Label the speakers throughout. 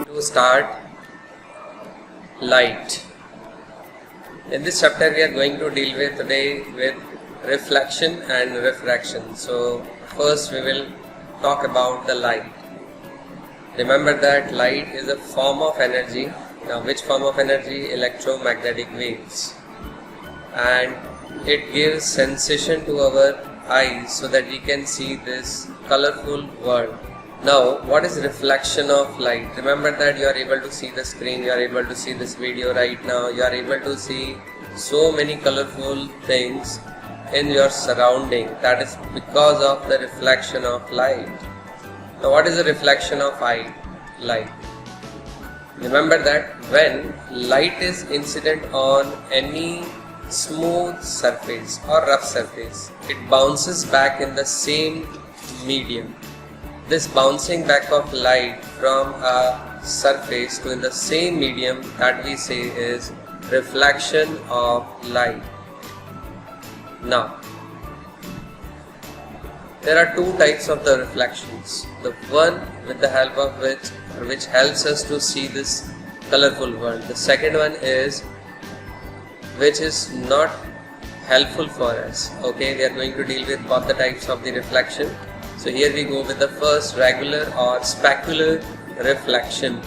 Speaker 1: To start light. In this chapter we are going to deal with today with reflection and refraction. So first we will talk about the light. Remember that light is a form of energy. Now which form of energy? Electromagnetic waves. And it gives sensation to our eyes so that we can see this colorful world. Now, what is reflection of light? Remember that you are able to see the screen, you are able to see this video right now, you are able to see so many colorful things in your surrounding. That is because of the reflection of light. Now, what is the reflection of light? Remember that when light is incident on any smooth surface or rough surface, it bounces back in the same medium. This bouncing back of light from a surface to in the same medium, that we say is reflection of light. Now, there are two types of the reflections. The one with the help of which helps us to see this colorful world. The second one is which is not helpful for us. Okay, we are going to deal with both the types of the reflection. So here we go with the first, regular or specular reflection.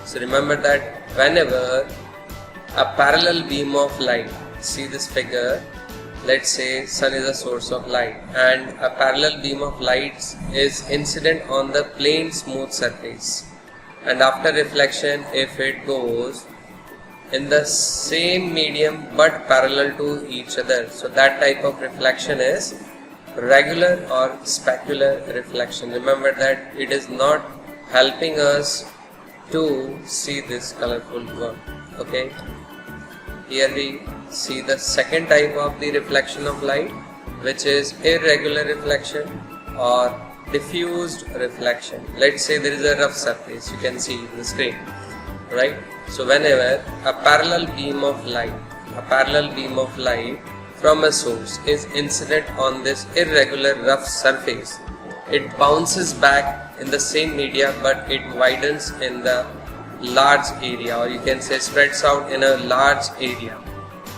Speaker 1: So remember that whenever a parallel beam of light, see this figure, let's say sun is a source of light and a parallel beam of light is incident on the plain smooth surface, and after reflection, if it goes in the same medium but parallel to each other, so that type of reflection is regular or specular reflection. Remember that it is not helping us to see this colorful world. Okay, here we see the second type of the reflection of light, which is irregular reflection or diffused reflection. Let's say there is a rough surface, you can see in the screen, right? So whenever a parallel beam of light from a source is incident on this irregular rough surface, it bounces back in the same media but it widens in the large area, or you can say spreads out in a large area.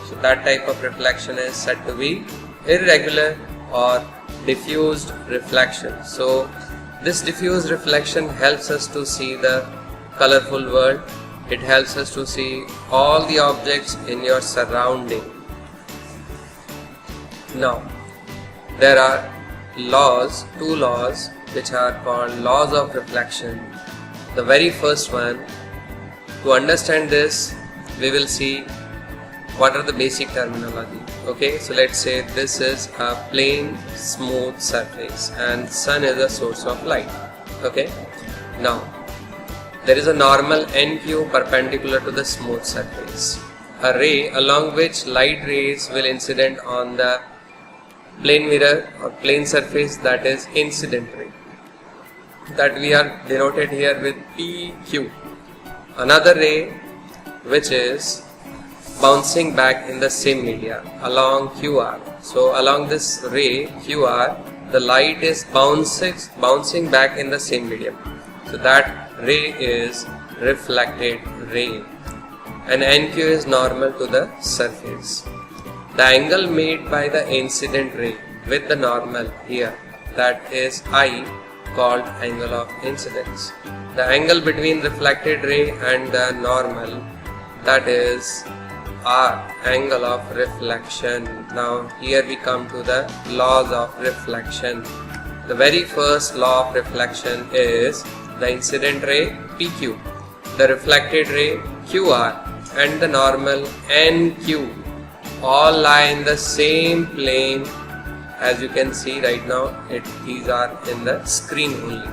Speaker 1: So that type of reflection is said to be irregular or diffused reflection. So this diffused reflection helps us to see the colorful world. It helps us to see all the objects in your surrounding. Now, there are two laws which are called laws of reflection. The very first one, to understand this, we will see what are the basic terminology. Okay, so let's say this is a plain smooth surface and sun is a source of light. Okay, now there is a normal NQ perpendicular to the smooth surface, a ray along which light rays will incident on the plane mirror or plane surface, that is incident ray, that we are denoted here with PQ. Another ray which is bouncing back in the same media along QR. So along this ray QR, the light is bouncing back in the same medium. So that ray is reflected ray, and NQ is normal to the surface. The angle made by the incident ray with the normal here, that is I, called angle of incidence. The angle between reflected ray and the normal, that is R, angle of reflection. Now here we come to the laws of reflection. The very first law of reflection is the incident ray PQ, the reflected ray QR, and the normal NQ all lie in the same plane. As you can see right now, these are in the screen only.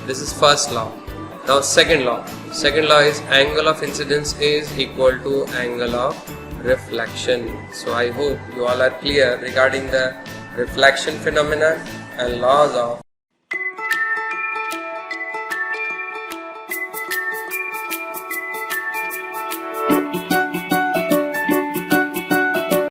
Speaker 1: This is first law. Now second law is angle of incidence is equal to angle of reflection. So I hope you all are clear regarding the reflection phenomena and laws of